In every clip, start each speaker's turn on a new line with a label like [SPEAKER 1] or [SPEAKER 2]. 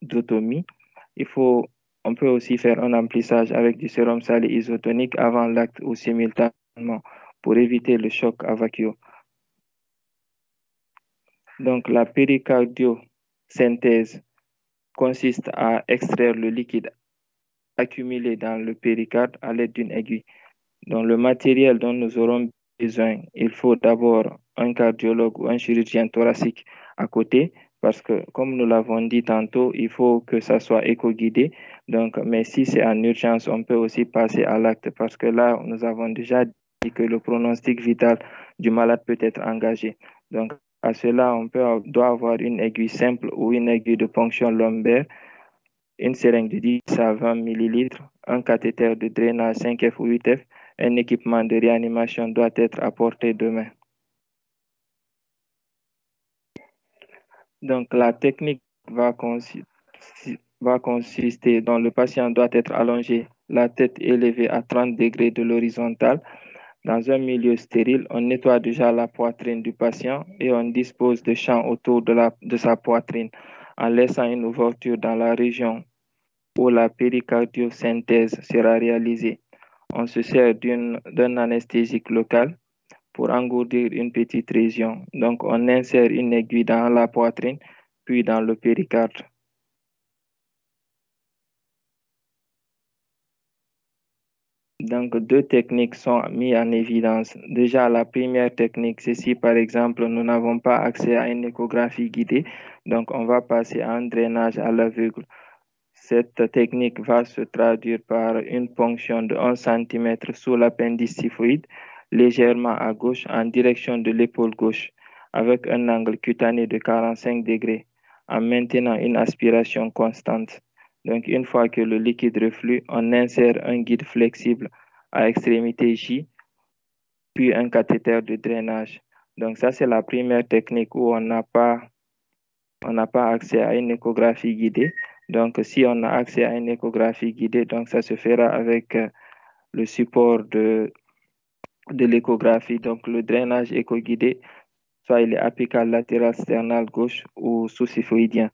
[SPEAKER 1] thoracotomie, on peut aussi faire un emplissage avec du sérum salé isotonique avant l'acte ou simultanément pour éviter le choc à vacuo. Donc, la péricardiosynthèse consiste à extraire le liquide accumulé dans le péricarde à l'aide d'une aiguille. Donc, le matériel dont nous aurons besoin, il faut d'abord un cardiologue ou un chirurgien thoracique à côté, parce que, comme nous l'avons dit tantôt, il faut que ça soit éco-guidé. Donc, mais si c'est en urgence, on peut aussi passer à l'acte, parce que là, nous avons déjà dit que le pronostic vital du malade peut être engagé. Donc, à cela, doit avoir une aiguille simple ou une aiguille de ponction lombaire, une seringue de 10 à 20 millilitres, un cathéter de drainage 5F ou 8F, un équipement de réanimation doit être à portée de main. Donc, la technique va consister dans le patient doit être allongé, la tête élevée à 30 degrés de l'horizontale. Dans un milieu stérile, on nettoie déjà la poitrine du patient et on dispose de champs autour de sa poitrine en laissant une ouverture dans la région où la péricardiosynthèse sera réalisée. On se sert d'un anesthésique local pour engourdir une petite région. Donc, on insère une aiguille dans la poitrine, puis dans le péricarde. Donc, deux techniques sont mises en évidence. Déjà, la première technique, c'est si par exemple nous n'avons pas accès à une échographie guidée, donc on va passer à un drainage à l'aveugle. Cette technique va se traduire par une ponction de 1 cm sous l'appendice typhoïde, légèrement à gauche en direction de l'épaule gauche, avec un angle cutané de 45 degrés, en maintenant une aspiration constante. Donc, une fois que le liquide reflue, on insère un guide flexible à extrémité J, puis un cathéter de drainage. Donc, ça, c'est la première technique où on n'a pas accès à une échographie guidée. Donc, si on a accès à une échographie guidée, donc ça se fera avec le support de l'échographie. Donc, le drainage écho-guidé, soit il est apical latéral sternal gauche ou sous-syphoïdien.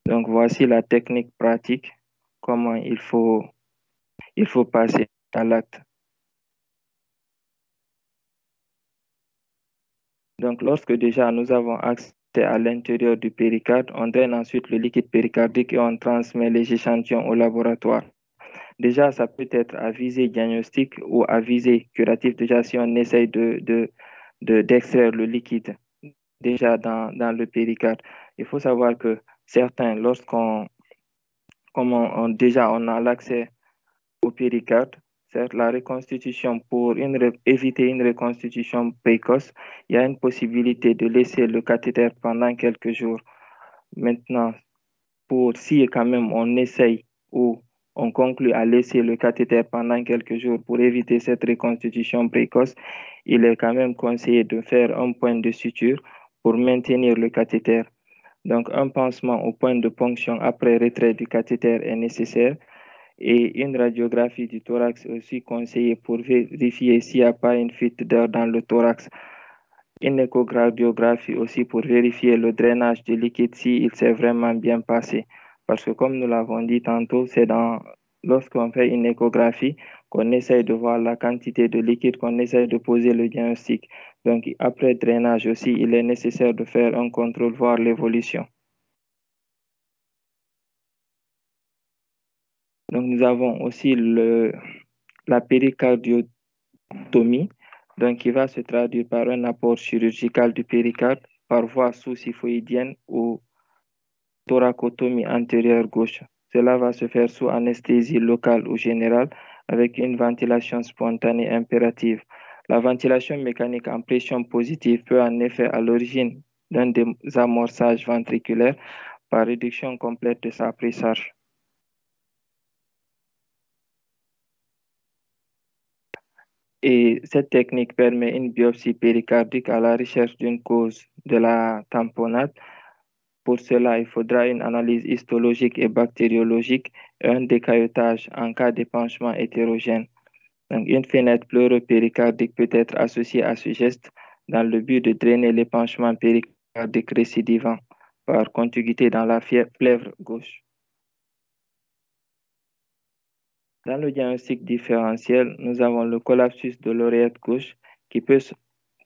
[SPEAKER 1] Donc, voici la technique pratique, comment il faut passer à l'acte. Donc, lorsque déjà nous avons accès à l'intérieur du péricarde, on draine ensuite le liquide péricardique et on transmet les échantillons au laboratoire. Déjà, ça peut être à visée diagnostique ou à visée curative, déjà si on essaye d'extraire le liquide déjà dans le péricarde. Il faut savoir que certains, comme déjà on a l'accès au péricarde, certes, la reconstitution, pour éviter une reconstitution précoce, il y a une possibilité de laisser le cathéter pendant quelques jours. Maintenant, si quand même on essaye ou on conclut à laisser le cathéter pendant quelques jours pour éviter cette reconstitution précoce, il est quand même conseillé de faire un point de suture pour maintenir le cathéter. Donc, un pansement au point de ponction après retrait du cathéter est nécessaire et une radiographie du thorax est aussi conseillée pour vérifier s'il n'y a pas une fuite d'air dans le thorax. Une échocardiographie aussi pour vérifier le drainage du liquide s'il s'est vraiment bien passé. Parce que comme nous l'avons dit tantôt, lorsqu'on fait une échographie qu'on essaye de voir la quantité de liquide, qu'on essaye de poser le diagnostic. Donc après drainage aussi, il est nécessaire de faire un contrôle, voir l'évolution. Donc nous avons aussi la péricardiotomie, donc qui va se traduire par un apport chirurgical du péricarde par voie sous-syphoïdienne ou thoracotomie antérieure gauche. Cela va se faire sous anesthésie locale ou générale avec une ventilation spontanée impérative. La ventilation mécanique en pression positive peut en effet à l'origine d'un désamorçage ventriculaire par réduction complète de sa prise-charge. Et cette technique permet une biopsie péricardique à la recherche d'une cause de la tamponade. Pour cela, il faudra une analyse histologique et bactériologique et un décailletage en cas d'épanchement hétérogène. Donc, une fenêtre pleuropéricardique peut être associée à ce geste dans le but de drainer l'épanchement péricardique récidivant par contiguïté dans la plèvre gauche. Dans le diagnostic différentiel, nous avons le collapsus de l'oreillette gauche qui peut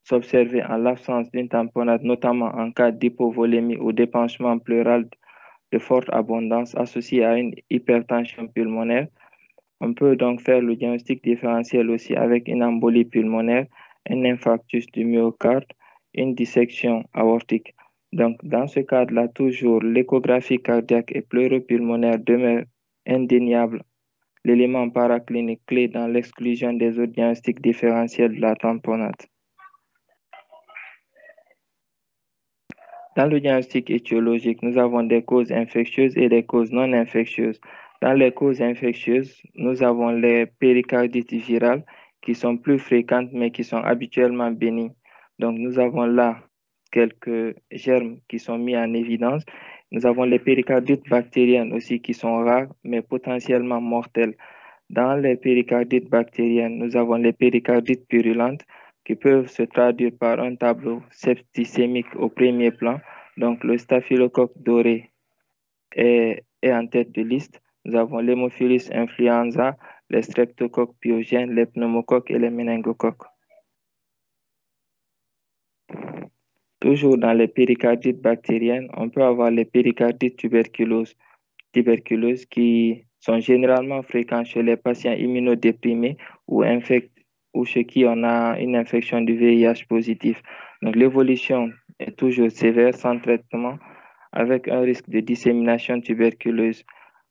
[SPEAKER 1] s'observer en l'absence d'une tamponnade, notamment en cas d'hypovolémie ou d'épanchement pleural de forte abondance associé à une hypertension pulmonaire. On peut donc faire le diagnostic différentiel aussi avec une embolie pulmonaire, un infarctus du myocarde, une dissection aortique. Donc, dans ce cadre-là, toujours l'échographie cardiaque et pleuropulmonaire demeurent indéniables, l'élément paraclinique clé dans l'exclusion des autres diagnostics différentiels de la tamponnade. Dans le diagnostic étiologique, nous avons des causes infectieuses et des causes non infectieuses. Dans les causes infectieuses, nous avons les péricardites virales qui sont plus fréquentes mais qui sont habituellement bénignes. Donc, nous avons là quelques germes qui sont mis en évidence. Nous avons les péricardites bactériennes aussi qui sont rares mais potentiellement mortelles. Dans les péricardites bactériennes, nous avons les péricardites purulentes qui peuvent se traduire par un tableau septicémique au premier plan. Donc, le staphylocoque doré est en tête de liste. Nous avons l'hémophilus influenza, les streptocoques pyogènes, les pneumocoques et les méningocoques. Toujours dans les péricardites bactériennes, on peut avoir les péricardites tuberculeuses qui sont généralement fréquents chez les patients immunodéprimés ou chez qui on a une infection du VIH positif. Donc, l'évolution est toujours sévère sans traitement avec un risque de dissémination tuberculeuse,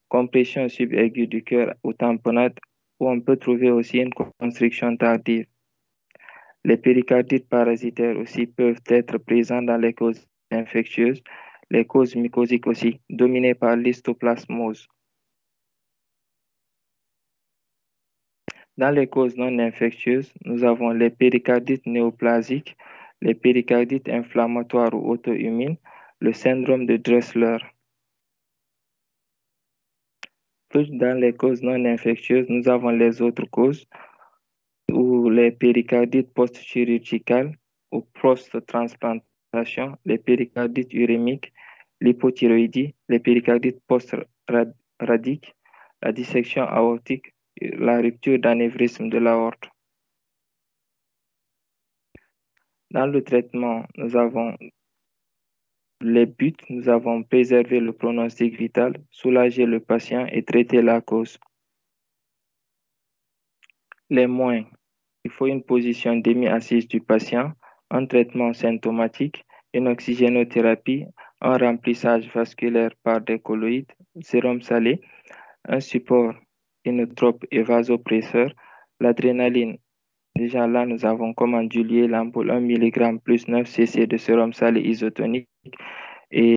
[SPEAKER 1] compression subaiguë du cœur ou tamponnade, où on peut trouver aussi une constriction tardive. Les péricardites parasitaires aussi peuvent être présents dans les causes infectieuses, les causes mycosiques aussi, dominées par l'histoplasmose. Dans les causes non infectieuses, nous avons les péricardites néoplasiques, les péricardites inflammatoires ou auto-immunes, le syndrome de Dressler. Plus dans les causes non infectieuses, nous avons les autres causes ou les péricardites post-chirurgicales ou post-transplantation, les péricardites urémiques, l'hypothyroïdie, les péricardites post-radiques, la dissection aortique, la rupture d'anévrisme de l'aorte. Dans le traitement, nous avons les buts, nous avons préservé le pronostic vital, soulager le patient et traiter la cause. Les moins, il faut une position demi-assise du patient, un traitement symptomatique, une oxygénothérapie, un remplissage vasculaire par des colloïdes, sérum salé, un support inotrope et vasopresseur, l'adrénaline. Déjà là, nous avons comme en l'ampoule 1 mg plus 9 cc de sérum salé isotonique et